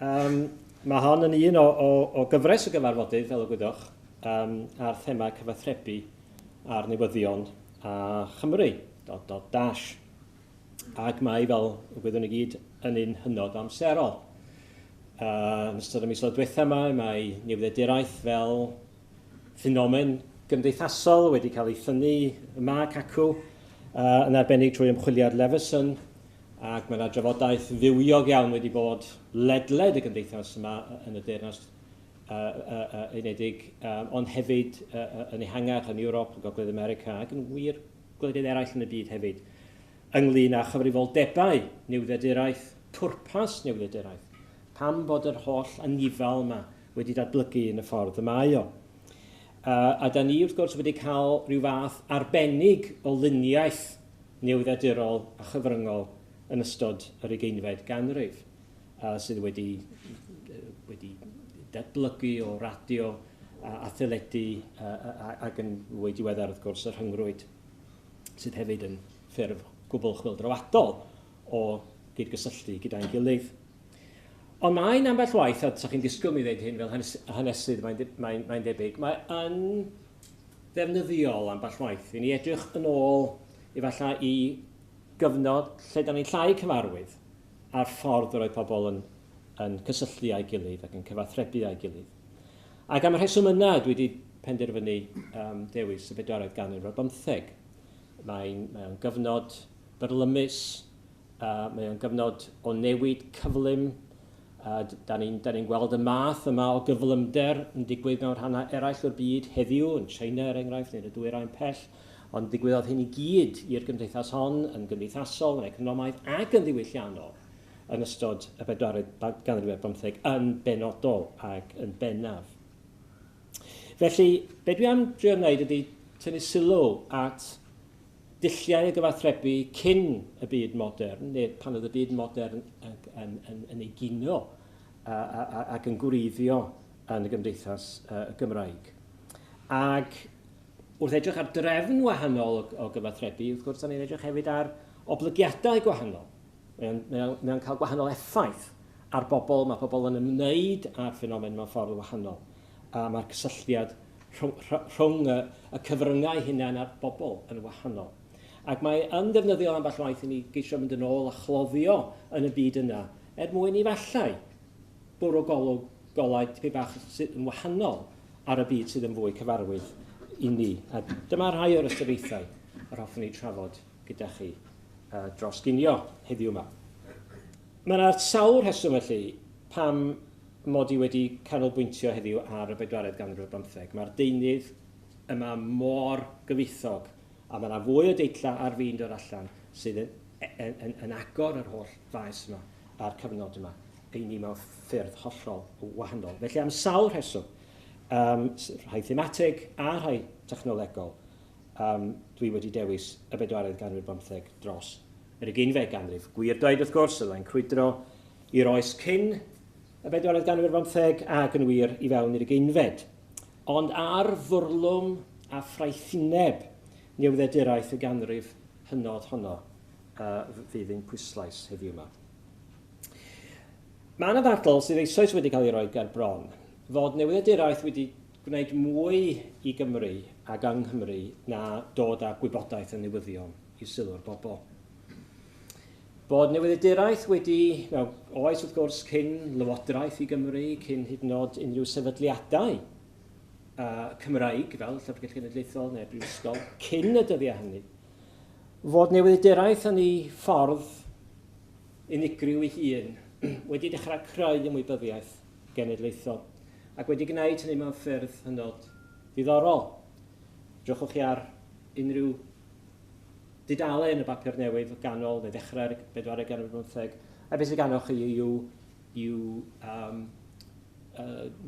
Mae hon yn un o gyfres o gyfarfodydd, fel y gwyddoch, ar thema cyfathrebu a'r newyddion a Chymru, dash. Ac mae, fel y gwyddwn i gyd, yn un hynod amserol. Yn ystod y misoedd diwethaf mae newyddiaduraeth fel ffenomen gymdeithasol wedi cael ei thynnu yma ac acw, yn arbennig trwy ymchwiliad Leveson, ac mae'na drafodaeth fywiog iawn wedi bod ledled y gymdeithas yma yn y Deyrnas Unedig, ond hefyd yn ehangach yn Ewrop, yn Gogledd America, ac yn wir gwledydd eraill yn y byd hefyd, ynglyn â chyfrifoldebau newyddiaduraeth, pwrpas newyddiaduraeth, pam bod yr holl anifal yma wedi datblygu yn y ffordd y mae o. A da ni wrth gwrs wedi cael rhyw fath arbennig o luniaeth newyddiadurol a chyfryngol yn ystod yr 20fed ganrif, sydd wedi datblygu o radio a theledu ac yn fwy diweddar wrth gwrs yr rhyngrwyd, sydd hefyd yn ffurf gwbl chwyldroadol o gydgysylltu gyda'n gilydd. Ond mae'n ambell waith, a sa chi'n disgwyl mi ddweud hyn fel hanesydd, mae'n debyg, mae'n ddefnyddiol ambell waith i ni edrych yn ôl efallai i gyfnod lle da ni'n llai cyfarwydd a'r ffordd yr oedd pobl yn cysylltu â'i gilydd ac yn cyfathrebu â'i gilydd. Ac am y rheswm yna, dwi wedi penderfynu dewis y 4th ganrif ar 15. Mae'n gyfnod byrlymus, mae'n gyfnod o newid cyflym. Da ni'n gweld y math yma o gyflymder yn digwydd mewn rhannau eraill o'r byd heddiw, yn China er enghraifft, neu'n y dwyrain pell, ond digwyddodd hyn i gyd i'r gymdeithas hon yn gymdeithasol, yn economaidd ac yn ddiwylliannol yn ystod y 4th ganrif ar 15 yn benodol ac yn bennaf. Felly, be dwi am drio wneud ydy tynnu sylw at dulliau y gyfathrebu cyn y byd modern, neu pan oedd y byd modern yn ei gino ac yn gwreiddio yn y gymdeithas Gymraeg. Ac wrth edrych ar drefn wahanol o gyfathrebu, wrth gwrs, da ni'n edrych hefyd ar oblygiadau gwahanol. Mae'n cael gwahanol effaith ar bobl, mae pobl yn ymwneud â'r ffenomen mewn ffordd wahanol. Mae'r cysylltiad rhwng y cyfryngau hunain a'r bobl yn wahanol. Ac mae yn ddefnyddiol ambell waith i ni geisio mynd yn ôl a chloddio yn y byd yna, mwyn i fallai bwrw golau tipyn bach sydd yn wahanol ar y byd sydd yn fwy cyfarwydd i ni. A dyma rhai o'r ystyriaethau yr hoffwn ni trafod gyda chi dros ginio heddiw yma. Mae yna sawl rheswm felly pam mod i wedi canolbwyntio heddiw ar y 4th ganrif ar 15. Mae'r deunydd yma mor gyfoethog, a mae yna fwy o deitla ar fi'n dod allan sydd yn agor yr holl faes yma a'r cyfnod yma i ni mewn ffyrdd hollol wahanol. Felly am sawl rheswm, rhai thematig a rhai technolegol, dwi wedi dewis y 4th ganrif ar 15 dros yr 20fed ganrif. Gwir dweud wrth gwrs, ydy'n crwydro i'r oes cyn y 4th ganrif ar 15 ac yn wir i fewn i'r 20fed. Ond ar fwrlwm a ffraethineb newyddiaduraeth y ganrif hynod honno fydd ein pwyslais heddiw yma. Mae yna ddadl sydd eisoes wedi cael ei roi ger bron fod newyddiaduraeth wedi gwneud mwy i Gymru ac yng Nghymru na dod â gwybodaeth yn newyddion i sylw'r bobl. Bod newyddiaduraeth wedi, oes wrth gwrs cyn lywodraeth i Gymru, cyn hyd yn oed unrhyw sefydliadau Cymraeg fel Llyfrgell Genedlaethol neu Brifysgol cyn y dyddiau hynny, fod newyddiaduraeth yn ei ffordd unigryw ei hun wedi dechrau creu ymwybyddiaeth genedlaethol ac wedi gwneud hynny mewn ffyrdd hynod ddiddorol. Drychwch chi ar unrhyw dudalen y bapur newydd ganol neu ddechrau'r 4th ganrif ar 15, a beth sydd ganol chi yw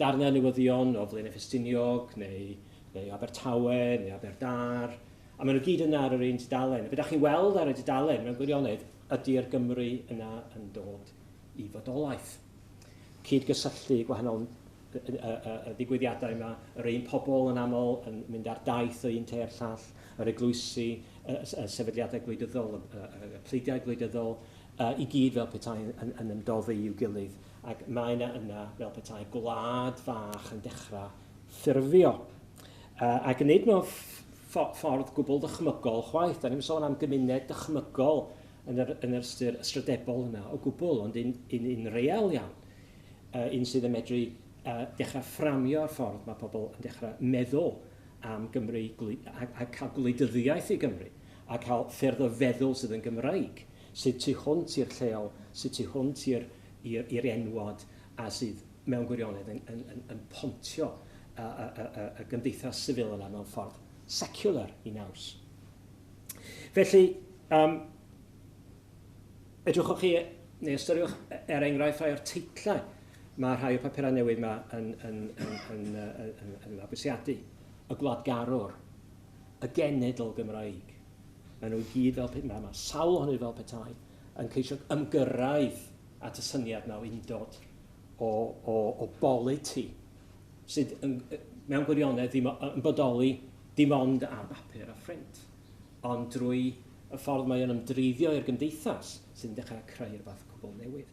darnau newyddion o Flaenau Ffestiniog, neu Abertawe, neu Aberdâr, a maen nhw gyd yna ar yr un dudalen. Be da chi'n weld ar y dudalen, mewn gwirionedd, ydy'r Gymru yna yn dod i fodolaeth. Cydgysylltu gwahanol y ddigwyddiadau yma, yr un pobl yn aml yn mynd ar daith o un te i'r llall, yr eglwysi, y sefydliadau gwleidyddol, y pleidiau gwleidyddol, i gyd fel petai yn ymdoddi i'w gilydd ac mae yna fel petai gwlad fach yn dechrau ffurfio. Ac nid mewn ffordd gwbl dychmygol chwaith, da ni'n sôn am gymuned dychmygol yn yr ystrydebol yna o gwbl, ond un real iawn, un sydd yn medru dechrau fframio'r ffordd mae pobl yn dechrau meddwl am Gymru a cael gwleidyddiaeth i Gymru, a cael ffyrdd o feddwl sydd yn Gymraeg, sydd tu hwnt i'r lleol, sydd tu hwnt i'r enwad, a sydd mewn gwirionedd yn pontio y gymdeithas sifil yna mewn ffordd secular i naws. Felly, edrychwch chi, neu ystyriwch enghraifft rhai o'r teitlau mae rhai o papurau newydd yma yn mabwysiadu. Y gwladgarwr, y genedl Gymraeg. Maen nhw gyd fel petai, mae sawl ohonyn fel petai yn ceisio ymgyrraedd at y syniad na o undod o boliti sydd mewn gwirionedd yn bodoli dim ond ar bapur a ffrint, ond drwy y ffordd mae yn ymdreiddio i'r gymdeithas sy'n dechrau creu rhywbeth cwbl newydd.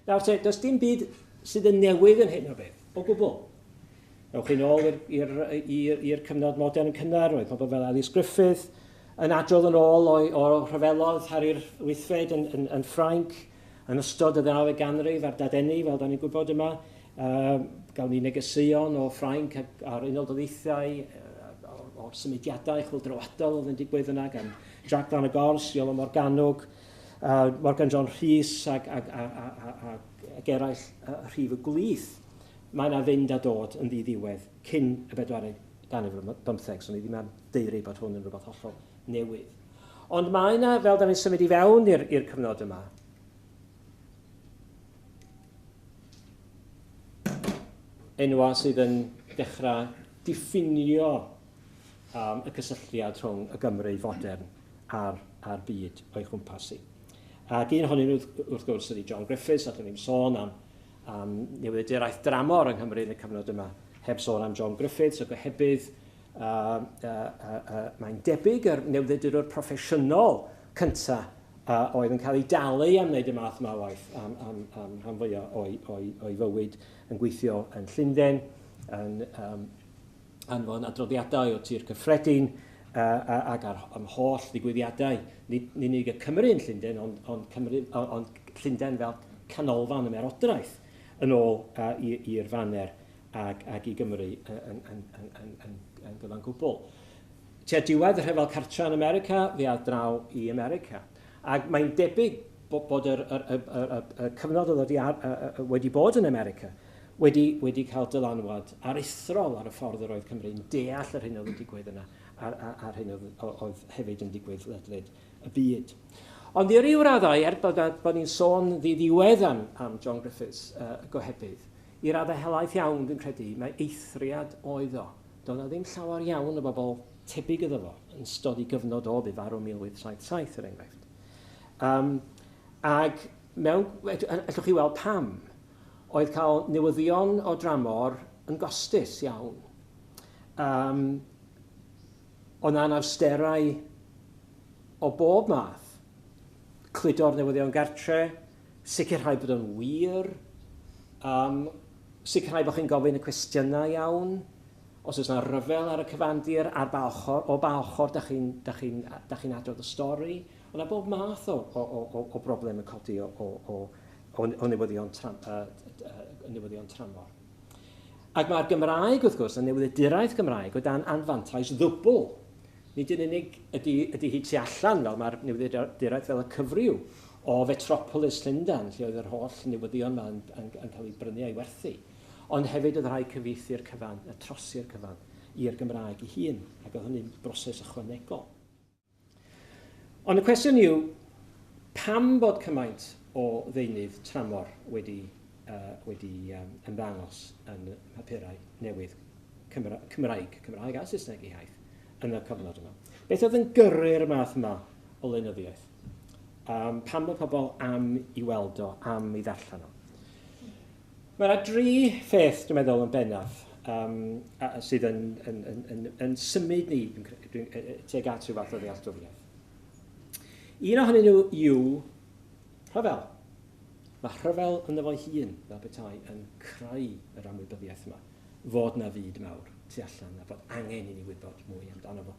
Nawr te, does dim byd sydd yn newydd yn hyn o beth, o gwbl. Ewch chi nôl i'r cyfnod modern yn cynnar, roedd pobl fel Gruffydd yn adrodd yn ôl o rhyfelodd Harri'r Wythfed yn Ffrainc, yn ystod y 19th ganrif ar dadeni, fel da ni'n gwybod yma, gael ni negeseuon o Ffrainc ar Unol Daleithiau, o'r symudiadau chwyldroadol oedd yn digwydd yna, gan Jack Dan y Gors, Iolo Morganwg, Morgan John Rhys ac eraill rhif y gwlith. Mae yna fynd a dod yn ddiddiwedd cyn y 40 ganrif ar 15, so ni ddim am deiri bod hwn yn rhywbeth hollol newydd. Ond mae yna, fel da ni'n symud i fewn i'r cyfnod yma, enwa sydd yn dechrau diffinio y cysylltiad rhwng y Gymru fodern a'r byd o'i chwmpas i. Ac un ohonyn nhw wrth gwrs ydy John Gruffydd, ac ni'n sôn am newyddiaduraeth dramor yng Nghymru yn y cyfnod yma, heb sôn am John Gruffydd, so gohebydd mae'n debyg yr newyddiadurwr proffesiynol cyntaf oedd yn cael ei dalu am wneud y math yma o waith am rhan fwyaf o'i fywyd yn gweithio yn Llundain, yn anfon adroddiadau o tir cyffredin ac am holl ddigwyddiadau, nid unig y Cymru yn Llundain, ond Llundain fel canolfan ymerodraeth yn ôl i'r faner ac i Gymru yn gyfan gwbl. Tua diwedd y rhyfel cartra yn America, fe ar draw i America. Ac mae'n debyg bod y cyfnod oedd wedi bod yn America wedi cael dylanwad aruthrol ar y ffordd yr oedd Cymru'n deall yr hyn oedd yn digwydd yna a'r hyn oedd hefyd yn digwydd ledled y byd. Ond i ryw raddau, bod ni'n sôn ddiddiwedd am John Gruffydd gohebydd, i raddau helaeth iawn dwi'n credu, mae eithriad oedd o. Doedd na ddim llawer iawn o bobl tebyg iddo fo yn ystod i gyfnod o bu farw 1877 er enghraifft. Ac allwch chi weld pam, oedd cael newyddion o dramor yn gostus iawn. Oedd na'n awsterau o bob math, cludo'r newyddion gartre, sicrhau bod yn wir, sicrhau bod chi'n gofyn y cwestiynau iawn, os oes yna ryfel ar y cyfandir, o ba ochr da chi'n adrodd y stori. Oedd yna bob math o broblem yn codi o newyddion tramor. Ac mae'r Gymraeg, wrth gwrs, y newyddiaduraeth Gymraeg o dan anfantais ddwbl. Nid yn unig ydy hi tu allan, fel mae'r newyddiaduraeth fel y cyfryw o Fetropolis Llundain, lle oedd yr holl newyddion yma yn cael ei brynu a'i werthu. Ond hefyd oedd rhai cyfieithu'r cyfan, y trosi'r cyfan, i'r Gymraeg ei hun, ac oedd hynny'n broses ychwanegol. Ond y cwestiwn yw, pam bod cymaint o ddeunydd tramor wedi ymddangos yn papurau newydd Cymraeg a Saesneg eu haith yn y cyfnod yma? Beth oedd yn gyrru'r math yma o lenyddiaeth? Pam bod pobl am i weld o, am i ddarllen o? Mae yna 3 pheth, dwi'n meddwl, yn bennaf sydd yn symud ni tuag at rhyw fath o ddealltwriaeth. Un ohonyn nhw yw rhyfel. Mae rhyfel yn efo hun, fel betai, yn creu yr amwybyddiaeth yma, fod na fyd mawr tu allan, a bod angen i ni wybod mwy amdano fo.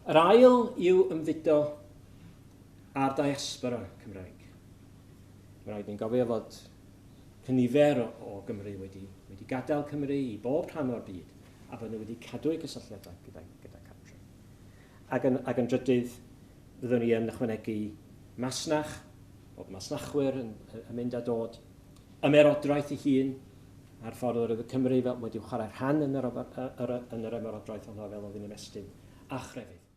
Yr ail yw ymfudo a'r diaspora Cymraeg. Mae rhaid ni'n gofio fod nifer o Gymru wedi gadael Cymru i bob rhan o'r byd, a bod nhw wedi cadw eu cysylltiadau gyda cartre. Ac yn drydydd, fyddwn ni yn ychwanegu masnach, bod masnachwyr yn mynd a dod, ymerodraeth ei hun, a'r ffordd oedd y Cymru wedi chwarae rhan yn yr ymerodraeth honno fel oedd yn ymestyn, a chrefydd.